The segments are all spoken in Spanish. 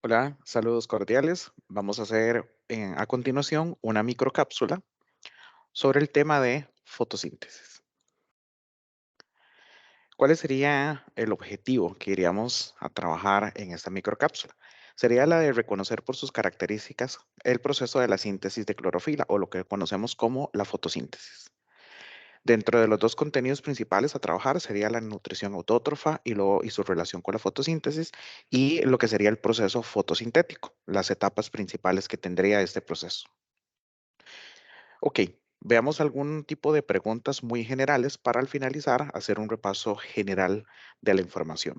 Hola, saludos cordiales. Vamos a hacer a continuación una microcápsula sobre el tema de fotosíntesis. ¿Cuál sería el objetivo que iríamos a trabajar en esta microcápsula? Sería la de reconocer por sus características el proceso de la síntesis de clorofila o lo que conocemos como la fotosíntesis. Dentro de los dos contenidos principales a trabajar sería la nutrición autótrofa y su relación con la fotosíntesis y lo que sería el proceso fotosintético, las etapas principales que tendría este proceso. Ok, veamos algún tipo de preguntas muy generales para al finalizar hacer un repaso general de la información.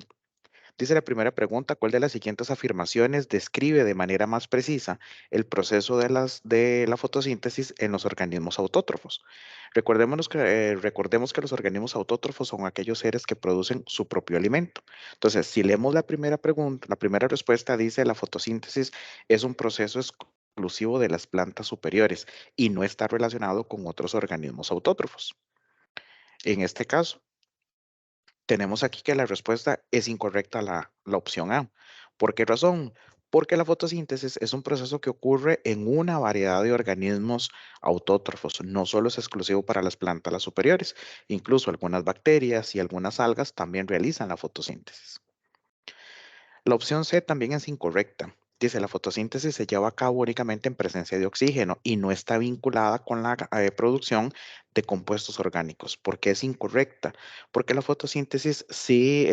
Dice la primera pregunta, ¿cuál de las siguientes afirmaciones describe de manera más precisa el proceso de la fotosíntesis en los organismos autótrofos? Recordemos que los organismos autótrofos son aquellos seres que producen su propio alimento. Entonces, si leemos la primera pregunta, la primera respuesta dice la fotosíntesis es un proceso exclusivo de las plantas superiores y no está relacionado con otros organismos autótrofos. En este caso, tenemos aquí que la respuesta es incorrecta la opción A. ¿Por qué razón? Porque la fotosíntesis es un proceso que ocurre en una variedad de organismos autótrofos, no solo es exclusivo para las plantas superiores, incluso algunas bacterias y algunas algas también realizan la fotosíntesis. La opción C también es incorrecta. Dice, la fotosíntesis se lleva a cabo únicamente en presencia de oxígeno y no está vinculada con la producción de compuestos orgánicos. ¿Por qué es incorrecta? Porque la fotosíntesis sí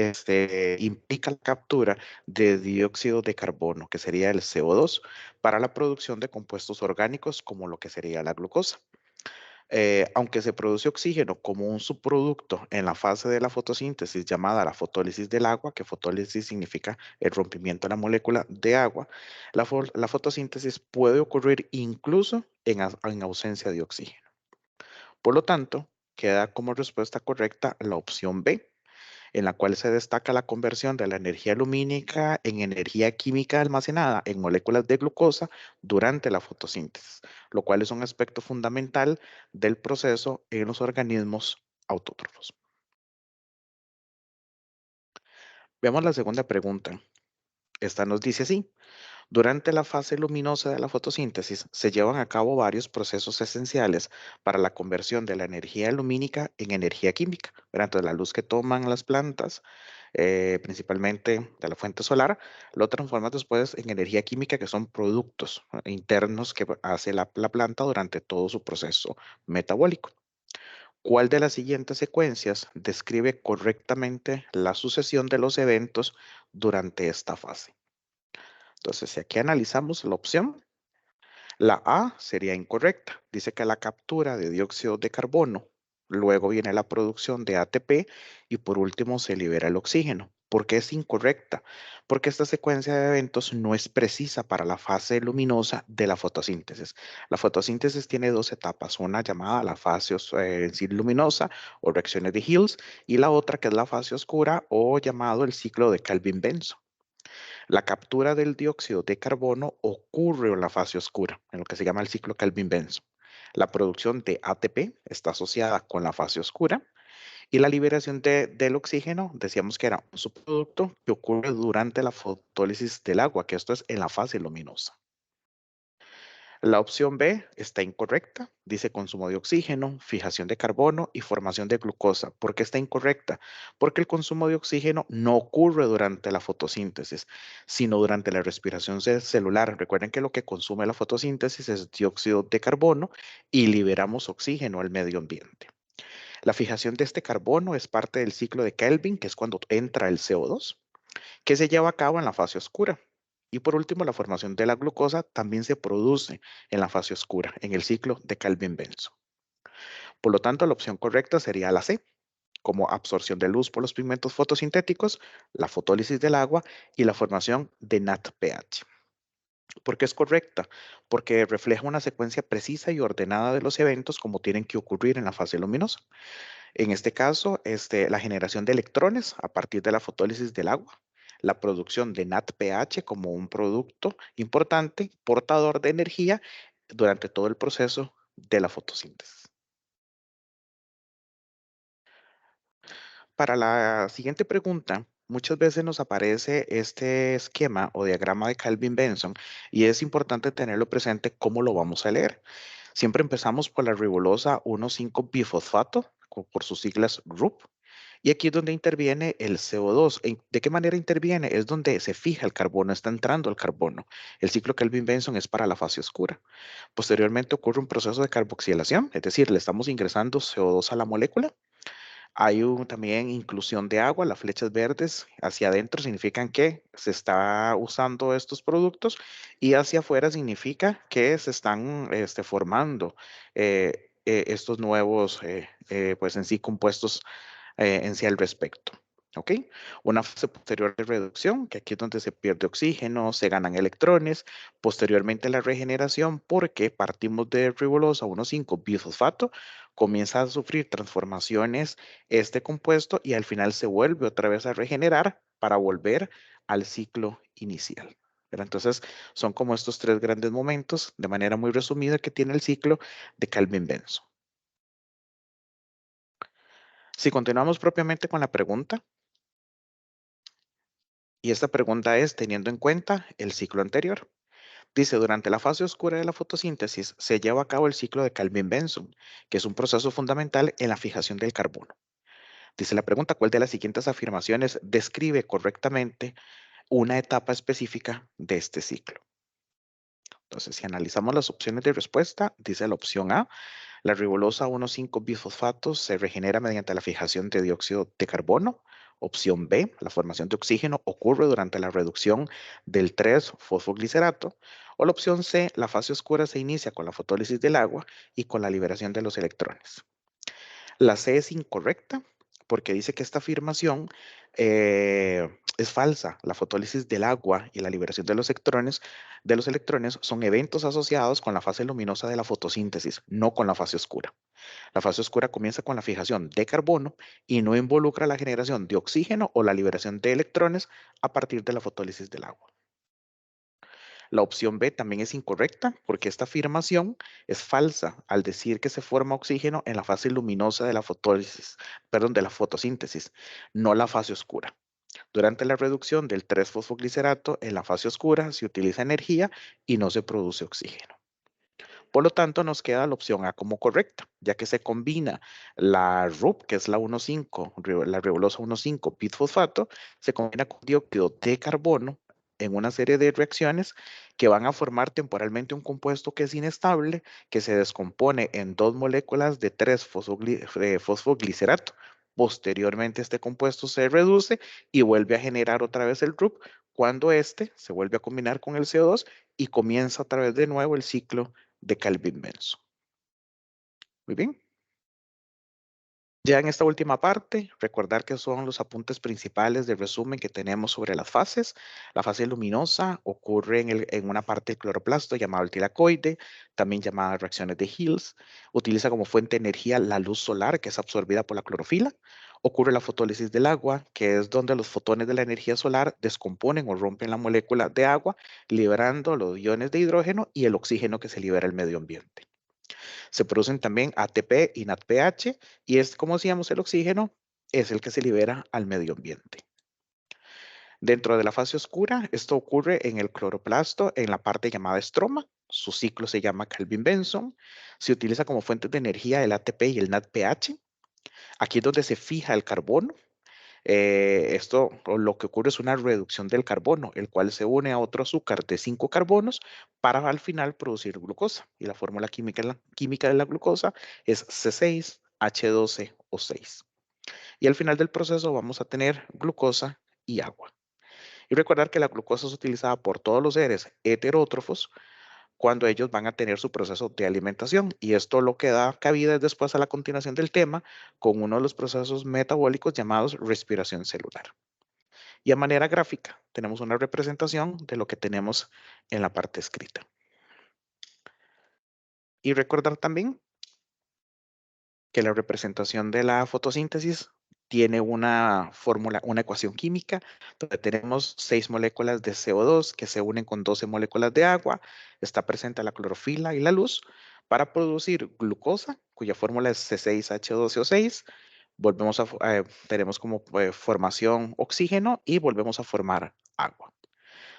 implica la captura de dióxido de carbono, que sería el CO2, para la producción de compuestos orgánicos como lo que sería la glucosa. Aunque se produce oxígeno como un subproducto en la fase de la fotosíntesis llamada la fotólisis del agua, que fotólisis significa el rompimiento de la molécula de agua, la fotosíntesis puede ocurrir incluso en ausencia de oxígeno. Por lo tanto, queda como respuesta correcta la opción B, en la cual se destaca la conversión de la energía lumínica en energía química almacenada en moléculas de glucosa durante la fotosíntesis, lo cual es un aspecto fundamental del proceso en los organismos autótrofos. Veamos la segunda pregunta. Esta nos dice así. Durante la fase luminosa de la fotosíntesis se llevan a cabo varios procesos esenciales para la conversión de la energía lumínica en energía química. ¿Verdad? Entonces, la luz que toman las plantas, principalmente de la fuente solar, lo transforman después en energía química, que son productos internos que hace la planta durante todo su proceso metabólico. ¿Cuál de las siguientes secuencias describe correctamente la sucesión de los eventos durante esta fase? Entonces, si aquí analizamos la opción, la A sería incorrecta. Dice que la captura de dióxido de carbono, luego viene la producción de ATP y por último se libera el oxígeno. ¿Por qué es incorrecta? Porque esta secuencia de eventos no es precisa para la fase luminosa de la fotosíntesis. La fotosíntesis tiene dos etapas, una llamada la fase en sí luminosa o reacciones de Hills y la otra que es la fase oscura o llamado el ciclo de Kelvin-Benson. La captura del dióxido de carbono ocurre en la fase oscura, en lo que se llama el ciclo Kelvin-Benson. La producción de ATP está asociada con la fase oscura y la liberación del oxígeno, decíamos que era un subproducto que ocurre durante la fotólisis del agua, que esto es en la fase luminosa. La opción B está incorrecta. Dice consumo de oxígeno, fijación de carbono y formación de glucosa. ¿Por qué está incorrecta? Porque el consumo de oxígeno no ocurre durante la fotosíntesis, sino durante la respiración celular. Recuerden que lo que consume la fotosíntesis es dióxido de carbono y liberamos oxígeno al medio ambiente. La fijación de este carbono es parte del ciclo de Kelvin, que es cuando entra el CO2 que se lleva a cabo en la fase oscura. Y por último, la formación de la glucosa también se produce en la fase oscura, en el ciclo de Kelvin-Benson. Por lo tanto, la opción correcta sería la C, como absorción de luz por los pigmentos fotosintéticos, la fotólisis del agua y la formación de NADPH. ¿Por qué es correcta? Porque refleja una secuencia precisa y ordenada de los eventos como tienen que ocurrir en la fase luminosa. En este caso, la generación de electrones a partir de la fotólisis del agua, la producción de NADPH como un producto importante, portador de energía durante todo el proceso de la fotosíntesis. Para la siguiente pregunta, Muchas veces nos aparece este esquema o diagrama de Calvin-Benson y es importante tenerlo presente cómo lo vamos a leer. Siempre empezamos por la ribolosa 1,5-bifosfato, por sus siglas RUP, y aquí es donde interviene el CO2. ¿De qué manera interviene? Es donde se fija el carbono, está entrando el carbono. El ciclo Kelvin-Benson es para la fase oscura. Posteriormente ocurre un proceso de carboxilación, es decir, le estamos ingresando CO2 a la molécula. Hay también inclusión de agua, las flechas verdes hacia adentro significan que se está usando estos productos y hacia afuera significa que se están formando estos nuevos, pues en sí, compuestos en sí al respecto. ¿Ok? Una fase posterior de reducción, que aquí es donde se pierde oxígeno, se ganan electrones, posteriormente la regeneración, porque partimos de ribolosa 1,5-bisfosfato, comienza a sufrir transformaciones este compuesto y al final se vuelve otra vez a regenerar para volver al ciclo inicial. Pero entonces son como estos tres grandes momentos, de manera muy resumida, que tiene el ciclo de Calvin-Benson. Si continuamos propiamente con la pregunta, y esta pregunta es teniendo en cuenta el ciclo anterior. Dice, durante la fase oscura de la fotosíntesis se lleva a cabo el ciclo de Calvin-Benson, que es un proceso fundamental en la fijación del carbono. Dice la pregunta, ¿cuál de las siguientes afirmaciones describe correctamente una etapa específica de este ciclo? Entonces, si analizamos las opciones de respuesta, dice la opción A, la ribolosa 1,5-bisfosfato se regenera mediante la fijación de dióxido de carbono. Opción B, la formación de oxígeno ocurre durante la reducción del 3-fosfoglicerato. O la opción C, la fase oscura se inicia con la fotólisis del agua y con la liberación de los electrones. La C es incorrecta porque dice que esta afirmación es falsa. La fotólisis del agua y la liberación de los electrones son eventos asociados con la fase luminosa de la fotosíntesis, no con la fase oscura. La fase oscura comienza con la fijación de carbono y no involucra la generación de oxígeno o la liberación de electrones a partir de la fotólisis del agua. La opción B también es incorrecta porque esta afirmación es falsa al decir que se forma oxígeno en la fase luminosa de la fotólisis, perdón, de la fotosíntesis, no la fase oscura. Durante la reducción del 3-fosfoglicerato en la fase oscura se utiliza energía y no se produce oxígeno. Por lo tanto, nos queda la opción A como correcta, ya que se combina la RUP, que es la 1,5, la ribolosa 1,5 bitfosfato, se combina con dióxido de carbono en una serie de reacciones que van a formar temporalmente un compuesto que es inestable, que se descompone en dos moléculas de 3-fosfoglicerato. Posteriormente, este compuesto se reduce y vuelve a generar otra vez el RUP cuando este se vuelve a combinar con el CO2 y comienza otra vez de nuevo el ciclo de Calvin-Benson. Muy bien. Ya en esta última parte, recordar que son los apuntes principales de resumen que tenemos sobre las fases. La fase luminosa ocurre en una parte del cloroplasto llamado el tilacoide, también llamada reacciones de Hills. Utiliza como fuente de energía la luz solar que es absorbida por la clorofila. Ocurre la fotólisis del agua, que es donde los fotones de la energía solar descomponen o rompen la molécula de agua, liberando los iones de hidrógeno y el oxígeno que se libera al medio ambiente. Se producen también ATP y NADPH y es como decíamos el oxígeno es el que se libera al medio ambiente. Dentro de la fase oscura, esto ocurre en el cloroplasto en la parte llamada estroma. Su ciclo se llama Calvin-Benson. Se utiliza como fuentes de energía el ATP y el NADPH. Aquí es donde se fija el carbono. Esto o lo que ocurre es una reducción del carbono, el cual se une a otro azúcar de 5 carbonos para al final producir glucosa. Y la fórmula química de la glucosa es C6H12O6. Y al final del proceso vamos a tener glucosa y agua. Y recordar que la glucosa es utilizada por todos los seres heterótrofos cuando ellos van a tener su proceso de alimentación. Y esto lo que da cabida es después a la continuación del tema con uno de los procesos metabólicos llamados respiración celular. Y a manera gráfica tenemos una representación de lo que tenemos en la parte escrita. Y recordar también que la representación de la fotosíntesis tiene una fórmula, una ecuación química, donde tenemos 6 moléculas de CO2 que se unen con 12 moléculas de agua. Está presente la clorofila y la luz para producir glucosa, cuya fórmula es C6H12O6, tenemos como formación oxígeno y volvemos a formar agua.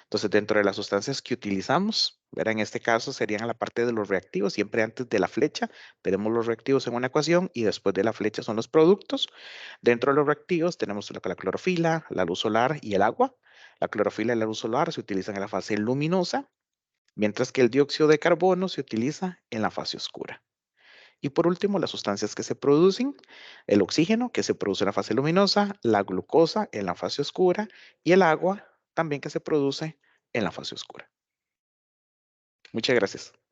Entonces, dentro de las sustancias que utilizamos, ¿verdad? En este caso serían la parte de los reactivos, siempre antes de la flecha tenemos los reactivos en una ecuación y después de la flecha son los productos. Dentro de los reactivos tenemos la clorofila, la luz solar y el agua. La clorofila y la luz solar se utilizan en la fase luminosa, mientras que el dióxido de carbono se utiliza en la fase oscura. Y por último, las sustancias que se producen, el oxígeno que se produce en la fase luminosa, la glucosa en la fase oscura y el agua también que se produce en la fase oscura. Muchas gracias.